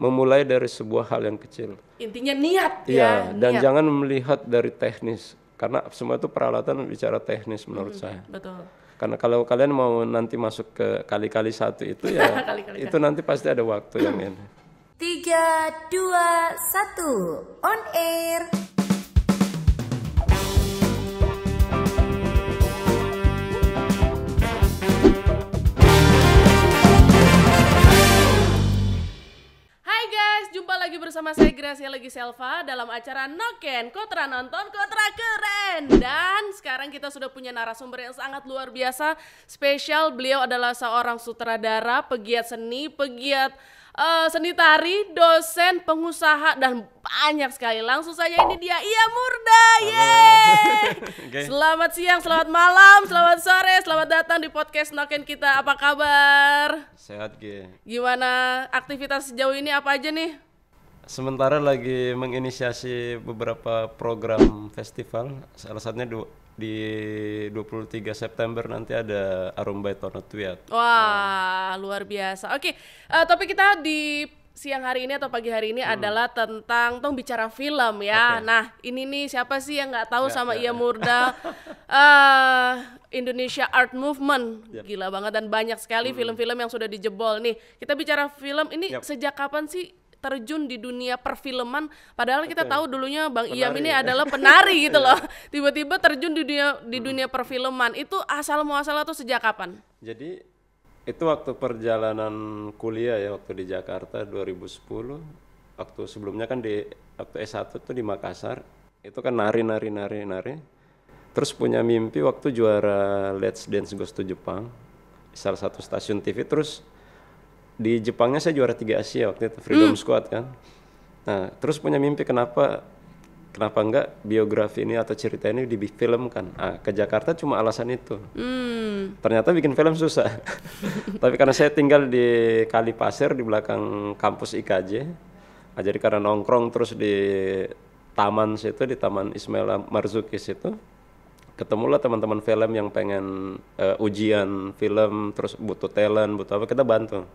memulai dari sebuah hal yang kecil. Intinya niat Iya, ya. dan niat. jangan melihat dari teknis, karena semua itu peralatan bicara teknis menurut saya. Betul. Karena kalau kalian mau nanti masuk ke kali-kali satu itu ya, Kali-kali itu nanti pasti ada waktu yang ini. 3, 2, 1, on air. Hai guys, jumpa lagi bersama saya Gracia lagi Selva dalam acara Noken Kotra Nonton Kotra Keren. Dan sekarang kita sudah punya narasumber yang sangat luar biasa, spesial. Beliau adalah seorang sutradara, pegiat seni, pegiat seni tari, dosen, pengusaha, dan banyak sekali. Langsung saja ini dia, Ia Murda. Yeay! Okay. Selamat siang, selamat malam, selamat sore, selamat datang di podcast Noken kita. Apa kabar? Sehat G. Gimana aktivitas sejauh ini, apa aja nih? Sementara lagi menginisiasi beberapa program festival, salah satunya di 23 September nanti ada Arumbai Tono Tuyat. Wah, luar biasa. Oke, topik kita di siang hari ini atau pagi hari ini adalah tentang bicara film ya. Oke. Nah, ini nih siapa sih yang nggak tahu Ya, sama ya, Ia Murda? Indonesia Art Movement, Yap. gila banget dan banyak sekali film-film yang sudah dijebol nih. Kita bicara film ini Yap. sejak kapan sih terjun di dunia perfilman? Padahal kita Oke. tahu dulunya Bang Iam Penari ini ya. adalah penari gitu loh. Tiba-tiba terjun di dunia perfilman. Itu asal muasalnya tuh sejak kapan? Jadi itu waktu perjalanan kuliah ya, waktu di Jakarta 2010. Waktu sebelumnya kan waktu S1 tuh di Makassar. Itu kan nari. Terus punya mimpi waktu juara Let's Dance Goes to Jepang di salah satu stasiun TV. Terus di Jepangnya saya juara 3 Asia waktu itu, Freedom Squad kan. Nah, terus punya mimpi kenapa enggak biografi ini atau cerita ini difilmkan. Ke Jakarta cuma alasan itu. Ternyata bikin film susah. Tapi karena saya tinggal di Kalipasir di belakang kampus IKJ. Jadi karena nongkrong terus di taman situ, di Taman Ismail Marzuki situ, ketemulah teman-teman film yang pengen ujian film, terus butuh talent, butuh apa, kita bantu.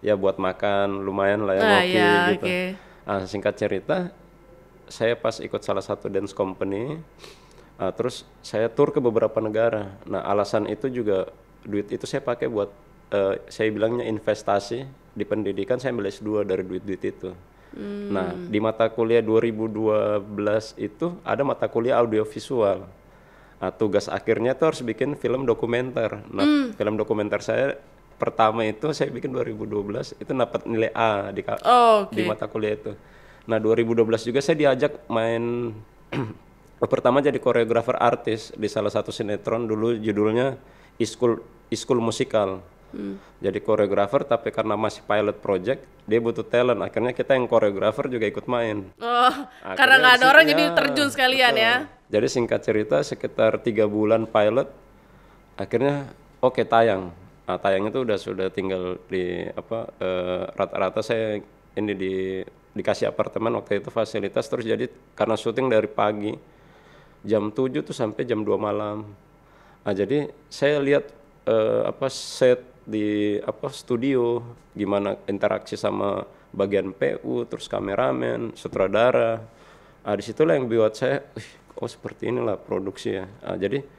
Ya buat makan, lumayan lah ya, ngopi ya, gitu. okay. Singkat cerita, saya pas ikut salah satu dance company, terus saya tur ke beberapa negara. Nah alasan itu juga, duit itu saya pakai buat, saya bilangnya investasi di pendidikan, saya ambil S2 dari duit-duit itu. Nah di mata kuliah 2012 itu ada mata kuliah audiovisual. Tugas akhirnya tuh harus bikin film dokumenter. Nah film dokumenter saya pertama itu saya bikin 2012, itu dapat nilai A di mata kuliah itu. Nah 2012 juga saya diajak main pertama jadi koreografer artis di salah satu sinetron, dulu judulnya Iskul Musikal. Jadi koreografer, tapi karena masih pilot project dia butuh talent, akhirnya kita yang koreografer juga ikut main. Karena nggak ada orang jadi terjun sekalian betul. ya. Jadi singkat cerita sekitar 3 bulan pilot, akhirnya tayang. Tayang itu sudah tinggal di rata-rata saya ini dikasih apartemen waktu itu fasilitas, terus jadi karena syuting dari pagi jam 7 tuh sampai jam 2 malam. Jadi saya lihat set di studio, gimana interaksi sama bagian PU, terus kameramen, sutradara. Disitulah yang buat saya, seperti inilah produksi ya. Jadi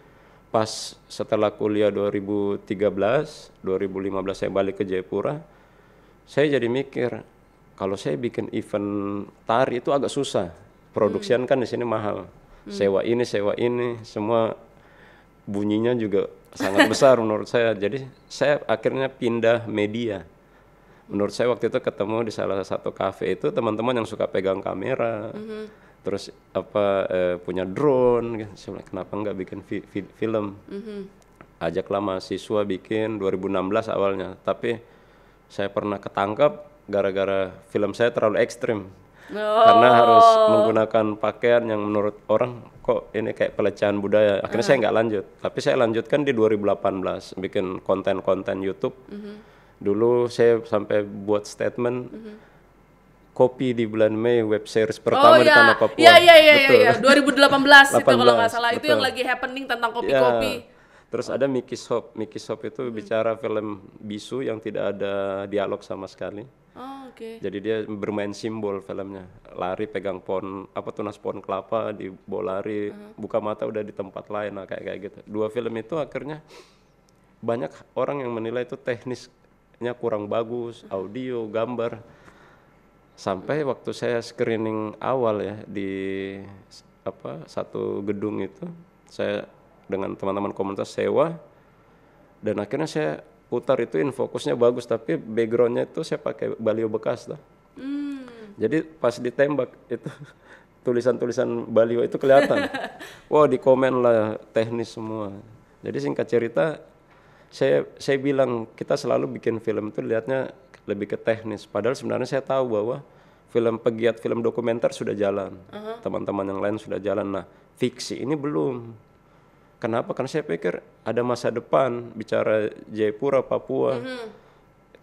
pas setelah kuliah 2013, 2015 saya balik ke Jayapura, saya jadi mikir, kalau saya bikin event tari itu agak susah. Produksian kan di sini mahal. Sewa ini, semua bunyinya juga sangat besar menurut saya. Jadi saya akhirnya pindah media. Menurut saya waktu itu ketemu di salah satu kafe itu teman-teman yang suka pegang kamera. Terus punya drone, gitu. Saya bilang, kenapa enggak bikin film? Ajaklah mahasiswa bikin 2016 awalnya, tapi saya pernah ketangkap gara-gara film saya terlalu ekstrim. Karena harus menggunakan pakaian yang menurut orang kok ini kayak pelecehan budaya. Akhirnya saya nggak lanjut, tapi saya lanjutkan di 2018 bikin konten-konten YouTube. Dulu saya sampai buat statement. Kopi di bulan Mei, web series pertama di Tanah Papua. Iya. 2018 itu kalau nggak salah. betul. Itu yang lagi happening tentang kopi-kopi. Terus ada Mickey Shop itu bicara film bisu yang tidak ada dialog sama sekali. Oke. Jadi dia bermain simbol filmnya, lari pegang tunas pohon kelapa, dibawa lari, buka mata udah di tempat lain, nah kayak gitu. Dua film itu akhirnya banyak orang yang menilai itu teknisnya kurang bagus, audio, gambar. Sampai waktu saya screening awal ya di satu gedung itu, saya dengan teman-teman komunitas sewa, dan akhirnya saya putar itu fokusnya bagus, tapi backgroundnya itu saya pakai baliho bekas lah. Jadi pas ditembak itu tulisan-tulisan baliho itu kelihatan. Wah, di komen lah teknis semua. Jadi singkat cerita, saya bilang kita selalu bikin film itu lihatnya lebih ke teknis. Padahal sebenarnya saya tahu bahwa pegiat film dokumenter sudah jalan, teman-teman yang lain sudah jalan. Nah, fiksi ini belum. Kenapa? Karena saya pikir ada masa depan, bicara Jayapura, Papua.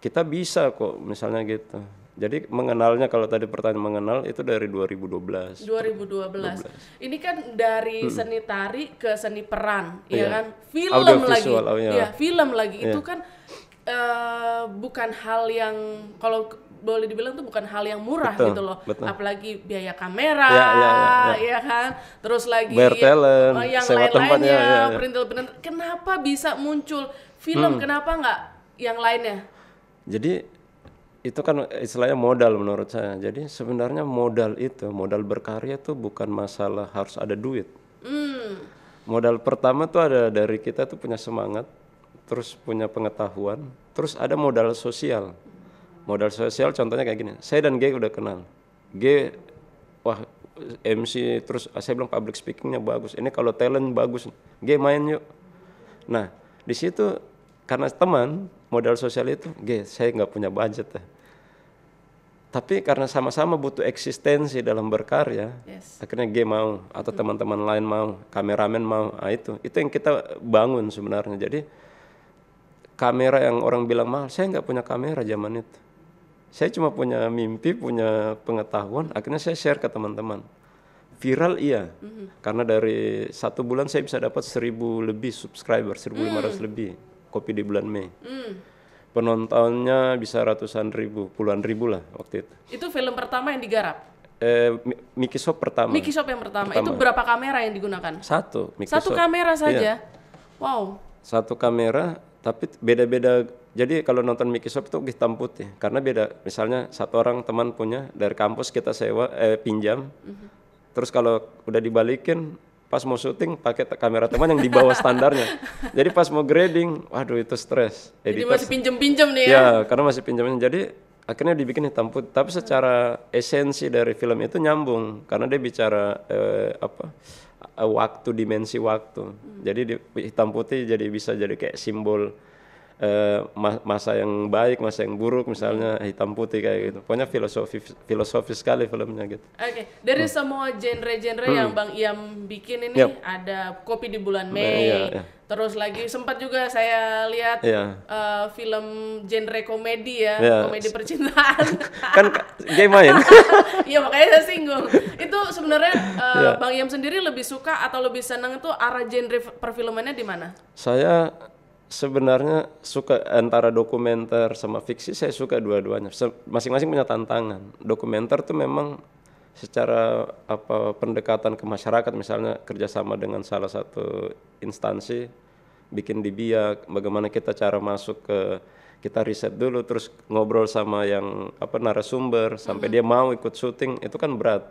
Kita bisa kok misalnya gitu. Jadi mengenalnya, kalau tadi pertanyaan mengenal, itu dari 2012. 2012. Ini kan dari seni tari ke seni peran, ya kan? Film audio lagi. visual, Film lagi. Itu kan bukan hal yang, kalau boleh dibilang tuh bukan hal yang murah gitu loh. Apalagi biaya kamera, ya kan. Terus lagi yang lain-lainnya, perintil-perintil. Kenapa bisa muncul film? Kenapa nggak yang lainnya? Jadi itu kan istilahnya modal menurut saya. Jadi sebenarnya modal berkarya tuh bukan masalah harus ada duit. Modal pertama tuh ada dari kita tuh punya semangat, terus punya pengetahuan, terus ada modal sosial. Modal sosial contohnya kayak gini, saya dan G udah kenal. G, wah MC, terus saya bilang public speakingnya bagus. Ini kalau talent bagus, G main yuk. Nah di situ karena teman, modal sosial itu, G saya nggak punya budget ya. Tapi karena sama-sama butuh eksistensi dalam berkarya, akhirnya G mau, atau teman-teman lain mau, kameramen mau. Nah, itu yang kita bangun sebenarnya. Jadi kamera yang orang bilang mahal, saya nggak punya kamera zaman itu. Saya cuma punya mimpi, punya pengetahuan, akhirnya saya share ke teman-teman. Viral iya, karena dari 1 bulan saya bisa dapat 1.000 lebih subscriber, 1.500 lebih, Kopi di bulan Mei. Penontonnya bisa ratusan ribu, puluhan ribu lah waktu itu. Itu film pertama yang digarap? Mickey Shop pertama. Mickey Shop yang pertama. Itu berapa kamera yang digunakan? Satu kamera saja? Iya. Wow. Satu kamera, tapi beda-beda. Jadi kalau nonton Mickey Shop itu hitam putih, karena beda. Misalnya satu orang teman punya dari kampus, kita pinjam. Terus kalau udah dibalikin, pas mau syuting pakai kamera teman yang di bawah standarnya. Jadi pas mau grading, waduh itu stres. Jadi masih pinjem-pinjem nih ya? Ya, karena masih pinjamnya. Jadi akhirnya dibikin hitam putih. Tapi secara esensi dari film itu nyambung, karena dia bicara waktu, dimensi waktu. Jadi hitam putih jadi bisa jadi kayak simbol masa yang baik, masa yang buruk, misalnya hitam putih kayak gitu. Pokoknya filosofi sekali filmnya gitu. Oke. Dari semua genre-genre yang Bang Iam bikin ini, ada Kopi di Bulan Mei, terus lagi sempat juga saya lihat film genre komedi komedi percintaan. Kan dia main. Iya, makanya saya singgung. Itu sebenarnya Bang Iam sendiri lebih suka atau lebih senang itu arah genre perfilmannya di mana? Saya sebenarnya suka antara dokumenter sama fiksi, saya suka dua-duanya. Masing-masing punya tantangan. Dokumenter tuh memang secara pendekatan ke masyarakat, misalnya kerjasama dengan salah satu instansi, bikin di biak, bagaimana kita cara masuk ke, kita riset dulu, terus ngobrol sama yang narasumber sampai dia mau ikut syuting, itu kan berat.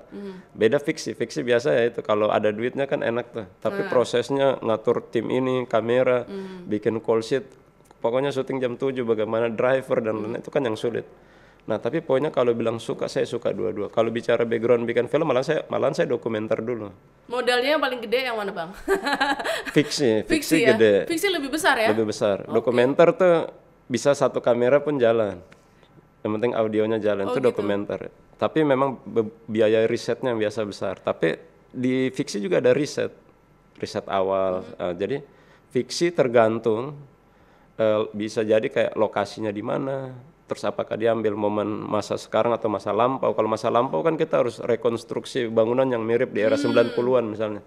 Beda fiksi biasa ya itu kalau ada duitnya kan enak tuh, tapi prosesnya ngatur tim ini, kamera, bikin call sheet, pokoknya syuting jam 7, bagaimana driver dan lain-lain, itu kan yang sulit. Nah tapi poinnya kalau bilang suka, saya suka dua-dua. Kalau bicara background bikin film, malah saya dokumenter dulu. Modalnya yang paling gede yang mana Bang? Fiksi ya? Gede. Fiksi lebih besar ya? Lebih besar. Dokumenter tuh bisa satu kamera pun jalan, yang penting audionya jalan, itu dokumenter. Tapi memang biaya risetnya biasa besar. Tapi di fiksi juga ada riset awal. Jadi fiksi tergantung, bisa jadi kayak lokasinya di mana, terus apakah diambil momen masa sekarang atau masa lampau. Kalau masa lampau kan kita harus rekonstruksi bangunan yang mirip di era 90-an misalnya.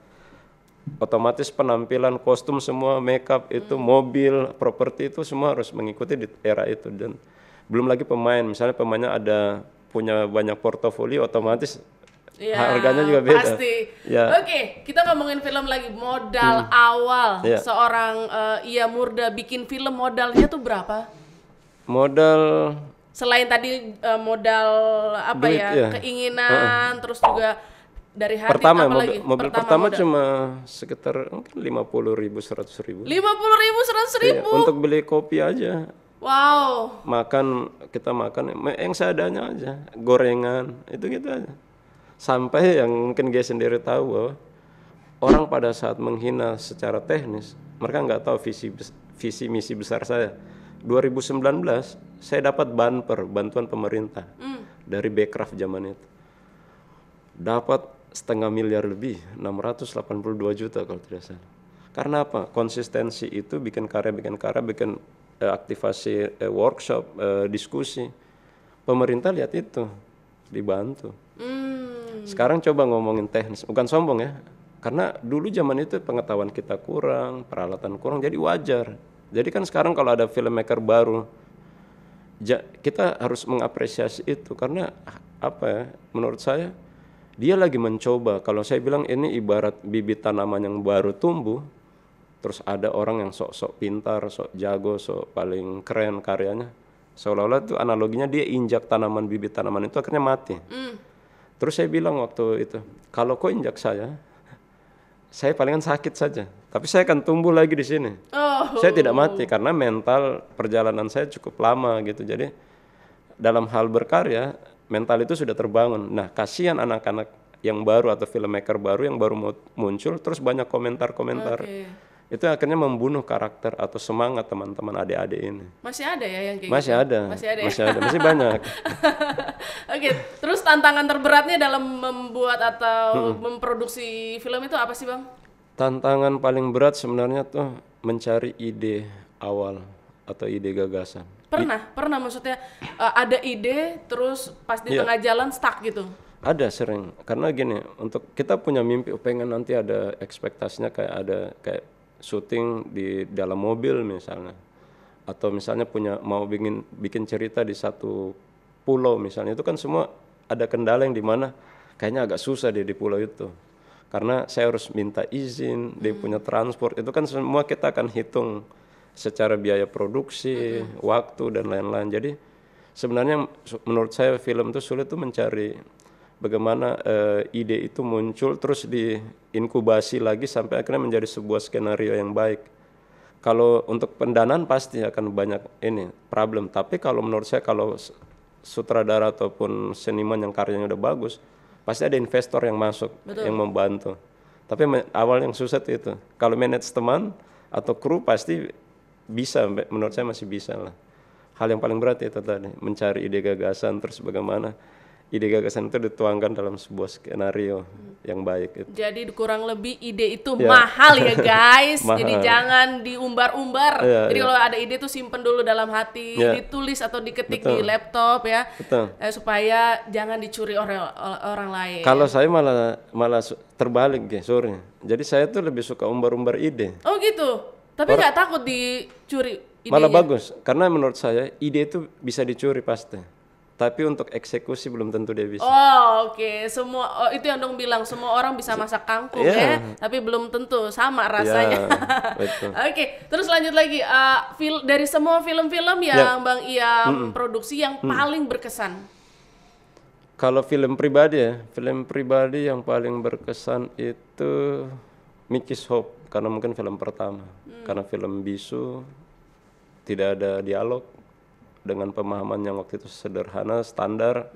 Otomatis penampilan, kostum semua, makeup itu, mobil, properti itu semua harus mengikuti di era itu. Dan Belum lagi pemain, misalnya pemainnya ada punya banyak portofolio, otomatis Iya, harganya juga beda. pasti. Ya. Oke, kita ngomongin film lagi. Modal awal Iya. seorang Ia Murda bikin film, modalnya tuh berapa? Modal Selain tadi modal apa Duit, ya, iya. keinginan, terus juga dari hati, pertama, apa lagi? mobil pertama modal. cuma sekitar mungkin 50.000, 100.000. 50.000, 100.000. Iya, untuk beli kopi aja. Wow. Makan, kita makan yang seadanya aja, gorengan, itu gitu aja. Sampai yang mungkin dia sendiri tahu bahwa orang pada saat menghina secara teknis, mereka nggak tahu visi misi besar saya. 2019 saya dapat bantuan pemerintah dari Bekraf zaman itu. Dapat 0,5 miliar lebih, 682 juta kalau tidak salah. Karena apa? Konsistensi itu bikin karya, bikin aktivasi workshop, diskusi. Pemerintah lihat itu, dibantu. Sekarang coba ngomongin teknis, bukan sombong ya. Karena dulu zaman itu pengetahuan kita kurang, peralatan kurang, jadi wajar. Jadi kan sekarang kalau ada filmmaker baru, kita harus mengapresiasi itu. Karena apa ya, menurut saya, dia lagi mencoba. Kalau saya bilang ini ibarat bibit tanaman yang baru tumbuh, terus ada orang yang sok-sok pintar, sok jago, sok paling keren karyanya. Seolah-olah itu analoginya dia injak bibit tanaman itu akhirnya mati. Terus saya bilang waktu itu, kalau kau injak saya palingan sakit saja. Tapi saya akan tumbuh lagi di sini. Saya tidak mati karena mental perjalanan saya cukup lama gitu. Jadi dalam hal berkarya, mental itu sudah terbangun. Nah, kasihan anak-anak yang baru atau filmmaker baru yang baru muncul, terus banyak komentar-komentar. Itu akhirnya membunuh karakter atau semangat teman-teman adik-adik ini. Masih ada ya yang kayak Masih gitu? ada. Masih ada. Masih banyak. Oke, terus tantangan terberatnya dalam membuat atau memproduksi film itu apa sih, Bang? Tantangan paling berat sebenarnya tuh mencari ide awal atau ide gagasan. Pernah maksudnya ada ide terus pas di tengah jalan stuck gitu. Ada sering, karena gini, untuk kita punya mimpi, pengen nanti ada ekspektasinya kayak syuting di dalam mobil misalnya, atau misalnya mau bikin cerita di satu pulau misalnya, itu kan semua ada kendala yang dimana kayaknya agak susah di pulau itu, karena saya harus minta izin, dia punya transport, itu kan semua kita akan hitung secara biaya produksi, waktu dan lain-lain. Jadi sebenarnya menurut saya film itu sulit tuh mencari bagaimana ide itu muncul terus diinkubasi lagi sampai akhirnya menjadi sebuah skenario yang baik. Kalau untuk pendanaan pasti akan banyak problem, tapi kalau menurut saya kalau sutradara ataupun seniman yang karyanya udah bagus, pasti ada investor yang masuk. Betul. Yang membantu. Tapi awal yang susah itu. Kalau manage teman atau kru pasti bisa, menurut saya masih bisa lah. Hal yang paling berat itu tadi, mencari ide gagasan, terus bagaimana ide gagasan itu dituangkan dalam sebuah skenario yang baik. Itu. Jadi kurang lebih ide itu mahal ya guys. Mahal. Jadi jangan diumbar-umbar. Jadi iya. kalau ada ide tuh simpen dulu dalam hati, ditulis atau diketik di laptop ya. Supaya jangan dicuri orang lain. Kalau saya malah terbalik ya, sorry. Jadi saya tuh lebih suka umbar-umbar ide. Oh gitu. Tapi nggak takut dicuri idenya? Malah bagus, karena menurut saya ide itu bisa dicuri pasti. Tapi untuk eksekusi belum tentu dia bisa. Oh oke. Semua itu yang dong bilang semua orang bisa masak kangkung ya, tapi belum tentu sama rasanya. Betul. Oke, terus lanjut lagi dari semua film-film yang Bang Ia produksi yang paling berkesan. Kalau film pribadi yang paling berkesan itu Mickey's Hope, karena mungkin film pertama. Karena film bisu, tidak ada dialog, dengan pemahaman yang waktu itu sederhana, standar,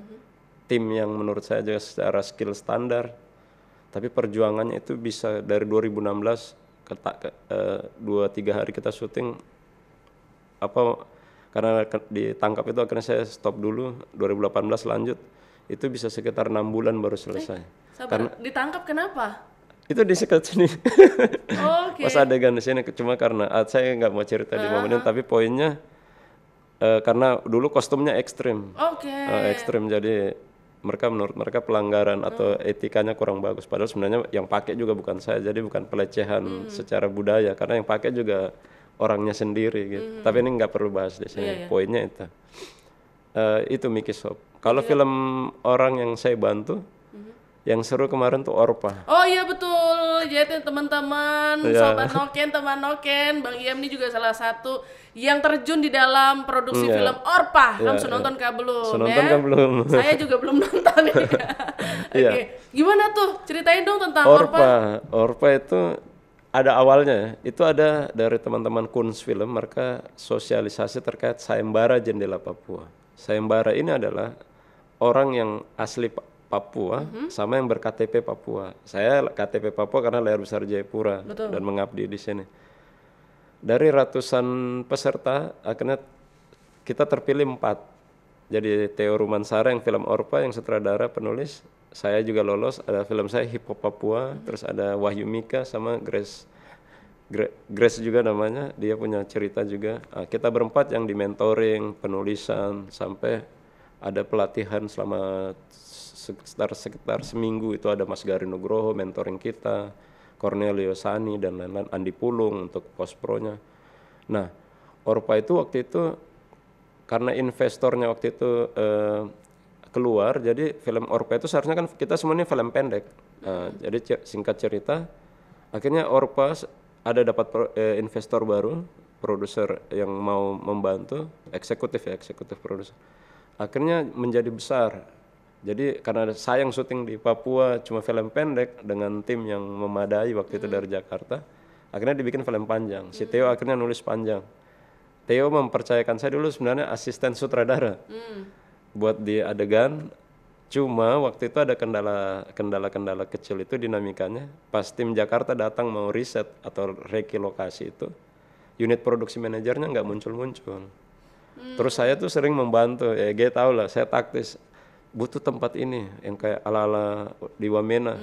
tim yang menurut saya juga secara skill standar, tapi perjuangannya itu bisa dari 2016 ke 2-3 hari kita syuting, karena ditangkap itu akhirnya saya stop dulu, 2018 lanjut, itu bisa sekitar 6 bulan baru selesai. Karena ditangkap kenapa? Itu disekat sini. Okay. Pas adegan di sini, cuma karena saya nggak mau cerita di momen ini, tapi poinnya karena dulu kostumnya ekstrim, ekstrim, jadi menurut mereka pelanggaran atau etikanya kurang bagus. Padahal sebenarnya yang pakai juga bukan saya, jadi bukan pelecehan secara budaya, karena yang pakai juga orangnya sendiri gitu. Tapi ini nggak perlu bahas di sini. Poinnya itu. Itu Mickey Shop. Kalau film orang yang saya bantu, yang seru kemarin tuh Orpa. Oh iya betul, jadi teman-teman, Iya. sobat Noken, teman Noken, Bang Iem ini juga salah satu yang terjun di dalam produksi Iya. film Orpa. Iya, Sudah nonton kah belum? Sudah nonton kah belum? Saya juga belum nonton ya. Oke, Iya. gimana tuh? Ceritain dong tentang Orpa. Orpa itu ada awalnya ya. Itu ada dari teman-teman Kunz Film, mereka sosialisasi terkait sayembara jendela Papua. Sayembara ini adalah orang yang asli Papua sama yang ber-KTP Papua. Saya KTP Papua karena Layar Besar Jayapura dan mengabdi di sini. Dari ratusan peserta, akhirnya kita terpilih 4. Jadi Theo Rumansara yang film Orpa, yang sutradara, penulis. Saya juga lolos, ada film saya Hip Hop Papua, terus ada Wahyu Mika sama Grace juga namanya, dia punya cerita juga. Kita berempat yang di mentoring, penulisan, sampai ada pelatihan selama sekitar seminggu. Itu ada Mas Gari Nugroho mentoring kita, Cornelio Sani dan lain-lain, Andi Pulung untuk post pro-nya. Nah, Orpa itu waktu itu karena investornya waktu itu keluar, jadi film Orpa itu seharusnya kan kita semuanya film pendek. Jadi singkat cerita, akhirnya Orpa ada dapat investor baru, produser yang mau membantu, eksekutif produser. Akhirnya menjadi besar. Jadi karena sayang syuting di Papua cuma film pendek dengan tim yang memadai waktu itu dari Jakarta, akhirnya dibikin film panjang. Si Theo akhirnya nulis panjang. Theo mempercayakan saya dulu sebenarnya asisten sutradara buat di adegan. Cuma waktu itu ada kendala kecil itu dinamikanya. Pas tim Jakarta datang mau riset atau reki lokasi itu, unit produksi manajernya nggak muncul-muncul. Terus saya tuh sering membantu, ya gue tau lah, saya taktis. Butuh tempat ini yang kayak ala-ala di Wamena.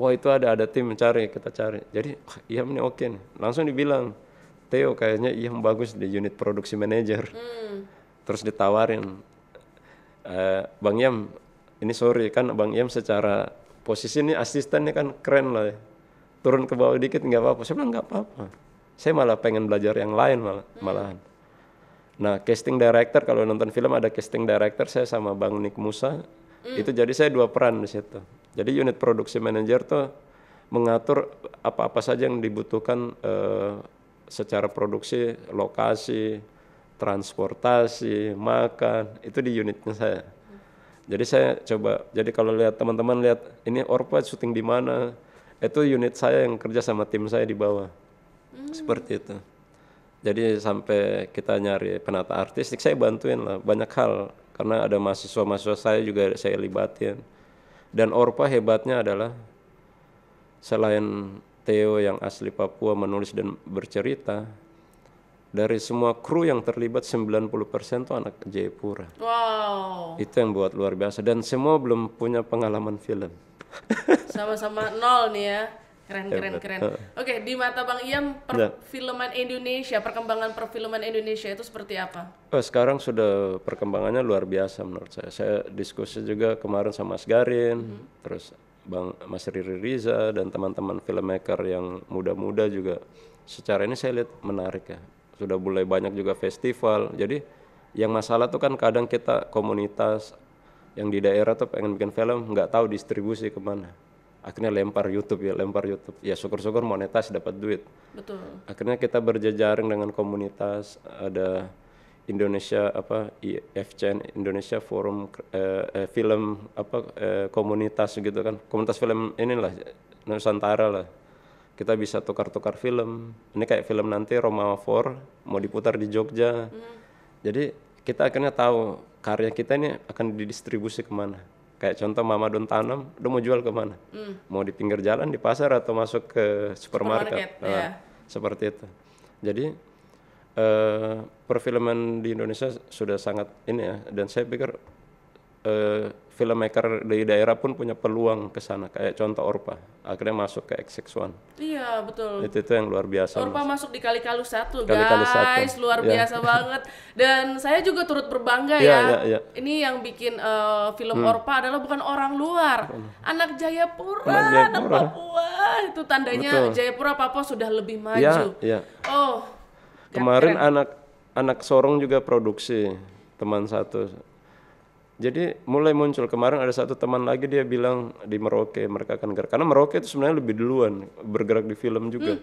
Wah itu ada tim mencari, kita cari. Jadi Iyam ini oke nih. Langsung dibilang, Theo kayaknya Iyam bagus di unit produksi manajer. Terus ditawarin, Bang Iyam, ini sorry kan Bang Iyam secara posisi ini asistennya kan keren lah ya. Turun ke bawah dikit nggak apa-apa. Saya bilang nggak apa-apa. Saya malah pengen belajar yang lain malahan. Nah, casting director, kalau nonton film ada casting director, saya sama Bang Nick Musa. Itu jadi saya 2 peran di situ. Jadi unit produksi manager tuh mengatur apa-apa saja yang dibutuhkan secara produksi, lokasi, transportasi, makan, itu di unitnya saya. Jadi saya coba, jadi kalau lihat teman-teman lihat ini Orpa syuting di mana, itu unit saya yang kerja sama tim saya di bawah. Seperti itu. Jadi sampai kita nyari penata artistik, saya bantuin lah banyak hal. Karena ada mahasiswa-mahasiswa saya juga saya libatin. Dan Orpa hebatnya adalah selain Theo yang asli Papua menulis dan bercerita, dari semua kru yang terlibat 90% itu anak Jayapura. Wow. Itu yang buat luar biasa. Dan semua belum punya pengalaman film. Sama-sama nol nih ya. Keren. Oke, di mata Bang Iyam, perfilman Indonesia, perkembangan perfilman Indonesia itu seperti apa? Sekarang sudah perkembangannya luar biasa menurut saya. Saya diskusi juga kemarin sama Mas Garin, terus Mas Riri Riza dan teman-teman filmmaker yang muda-muda juga. Secara ini saya lihat menarik ya. Sudah mulai banyak juga festival. Jadi yang masalah tuh kan kadang kita komunitas yang di daerah tuh pengen bikin film nggak tahu distribusi kemana. Akhirnya lempar YouTube. Ya syukur-syukur monetas dapat duit. Betul. Akhirnya kita berjejaring dengan komunitas, ada Indonesia IFCN Indonesia Forum film komunitas gitu kan. Komunitas film inilah Nusantara lah. Kita bisa tukar-tukar film. Ini kayak film nanti Roma 4 mau diputar di Jogja. Jadi kita akhirnya tahu karya kita ini akan didistribusi kemana. Kayak contoh Mamadun Tanam, udah mau jual kemana? Mau di pinggir jalan, di pasar, atau masuk ke supermarket. Ya. Seperti itu. Jadi perfilman di Indonesia sudah sangat ini ya. Dan saya pikir filmmaker di daerah pun punya peluang ke sana. Kayak contoh Orpa, akhirnya masuk ke XX1. Iya betul. Itu yang luar biasa. Orpa masuk di Kali-Kalu 1 Kali-Kalu guys, luar biasa banget. Dan saya juga turut berbangga ya. Ini yang bikin film Orpa adalah bukan orang luar, anak Jayapura, anak Papua. Itu tandanya Jayapura Papua sudah lebih maju. Kemarin anak Sorong juga produksi, teman satu. Jadi mulai muncul kemarin ada satu teman lagi dia bilang di Merauke mereka akan gerak. Karena Merauke itu sebenarnya lebih duluan bergerak di film juga.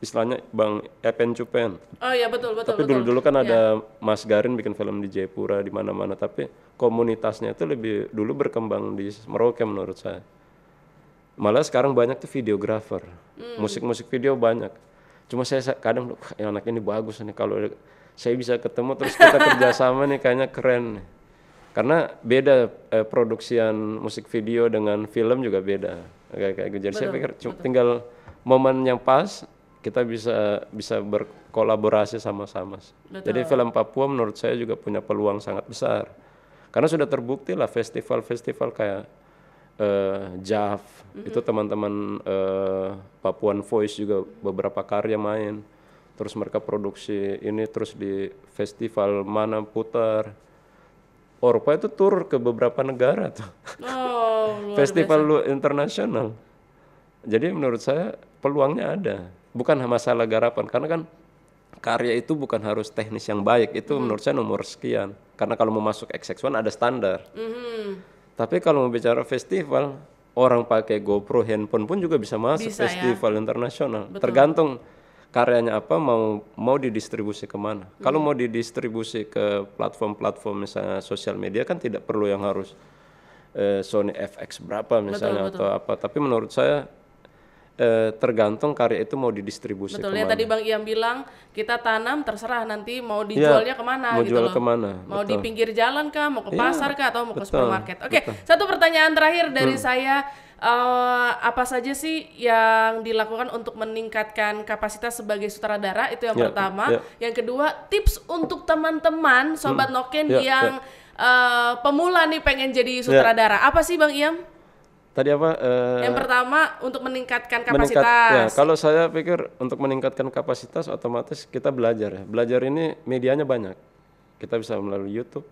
Istilahnya Bang Epen Cupen. Oh iya betul. Tapi dulu-dulu kan ada Mas Garin bikin film di Jayapura di mana-mana. Tapi komunitasnya itu lebih dulu berkembang di Merauke menurut saya. Malah sekarang banyak tuh videografer. Musik-musik video banyak. Cuma saya kadang anak ini bagus nih kalau saya bisa ketemu terus kita kerjasama nih kayaknya keren nih. Karena beda produksian musik video dengan film juga beda kayak gitu. Jadi saya pikir tinggal momen yang pas kita bisa berkolaborasi sama-sama. Jadi film Papua menurut saya juga punya peluang sangat besar karena sudah terbukti lah festival-festival kayak JAV itu teman-teman Papuan Voice juga beberapa karya main, terus mereka produksi ini terus di festival mana putar. Orpa itu tur ke beberapa negara tuh. Festival internasional. Jadi menurut saya peluangnya ada. Bukan masalah garapan. Karena kan karya itu bukan harus teknis yang baik. Itu menurut saya nomor sekian. Karena kalau mau masuk XX1 ada standar. Tapi kalau mau bicara festival, orang pakai GoPro, handphone pun juga bisa masuk festival internasional. Tergantung karyanya apa mau didistribusi kemana. Kalau mau didistribusi ke platform-platform misalnya sosial media kan tidak perlu yang harus Sony FX berapa misalnya atau apa. Tapi menurut saya tergantung karya itu mau didistribusi kemana. Ya tadi Bang Iam bilang kita tanam terserah nanti mau dijualnya kemana mau gitu jual loh. Kemana. Mau di pinggir jalan kah, mau ke pasar kah atau mau ke supermarket. Oke, satu pertanyaan terakhir dari saya. Apa saja sih yang dilakukan untuk meningkatkan kapasitas sebagai sutradara itu yang pertama. Yang kedua, tips untuk teman-teman sobat Noken yang pemula nih pengen jadi sutradara. Apa sih Bang Iam? Tadi apa? Yang pertama untuk meningkatkan kapasitas. Kalau saya pikir untuk meningkatkan kapasitas otomatis kita belajar. Belajar ini medianya banyak. Kita bisa melalui YouTube.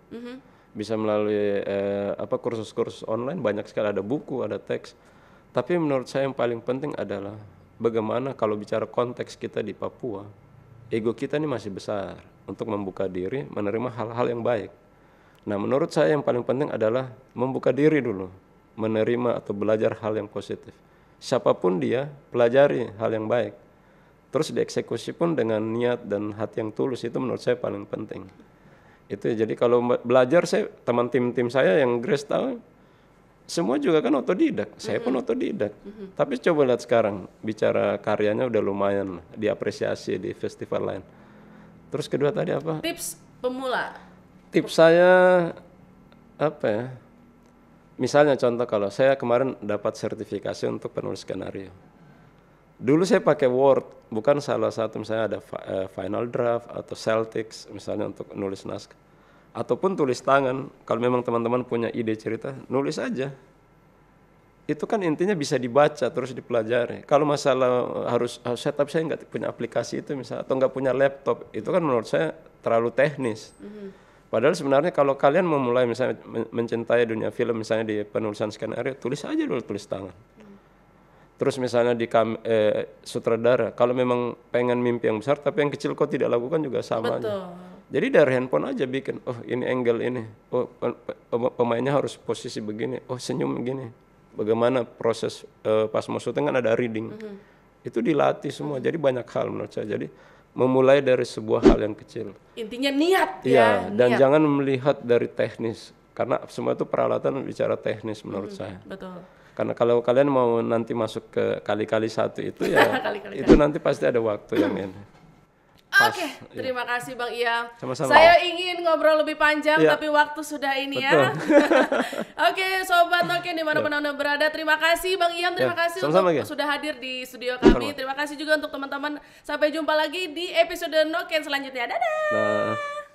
Bisa melalui kursus-kursus online, banyak sekali, ada buku, ada teks. Tapi menurut saya yang paling penting adalah bagaimana kalau bicara konteks kita di Papua, ego kita ini masih besar untuk membuka diri, menerima hal-hal yang baik. Nah menurut saya yang paling penting adalah membuka diri dulu, menerima atau belajar hal yang positif. Siapapun dia, pelajari hal yang baik. Terus dieksekusi pun dengan niat dan hati yang tulus, itu menurut saya paling penting. Itu jadi kalau belajar saya teman tim saya yang Grace tahu semua juga kan otodidak, saya pun otodidak. Tapi coba lihat sekarang bicara karyanya udah lumayan diapresiasi di festival lain. Terus kedua tadi apa? Tips pemula. Tips saya apa ya? Misalnya contoh kalau saya kemarin dapat sertifikasi untuk penulis skenario. Dulu saya pakai Word, bukan salah satu misalnya ada Final Draft atau Celtics misalnya untuk nulis naskah. Ataupun tulis tangan, kalau memang teman-teman punya ide cerita, nulis aja. Itu kan intinya bisa dibaca terus dipelajari. Kalau masalah harus tapi saya nggak punya aplikasi itu misalnya, atau nggak punya laptop, itu kan menurut saya terlalu teknis. Padahal sebenarnya kalau kalian mau mulai misalnya mencintai dunia film misalnya di penulisan skenario, tulis aja dulu tulis tangan. Terus misalnya di sutradara, kalau memang pengen mimpi yang besar tapi yang kecil kok tidak lakukan juga sama aja. Jadi dari handphone aja bikin, oh ini angle ini, oh pemainnya harus posisi begini, oh senyum begini. Bagaimana proses pas mau syuting kan ada reading. Itu dilatih semua, jadi banyak hal menurut saya. Jadi memulai dari sebuah hal yang kecil. Intinya niat ya. Dan jangan melihat dari teknis, karena semua itu peralatan bicara teknis menurut saya. Betul. Karena kalau kalian mau nanti masuk ke kali-kali satu itu ya, itu nanti pasti ada waktu yang ini. Oke, terima kasih Bang Iam. Sama-sama. Saya ingin ngobrol lebih panjang, tapi waktu sudah ini ya. Oke, Sobat Noken dimanapun Anda berada, terima kasih Bang Iam, terima kasih untuk sudah hadir di studio kami. Terima kasih juga untuk teman-teman. Sampai jumpa lagi di episode Noken selanjutnya. Dadah.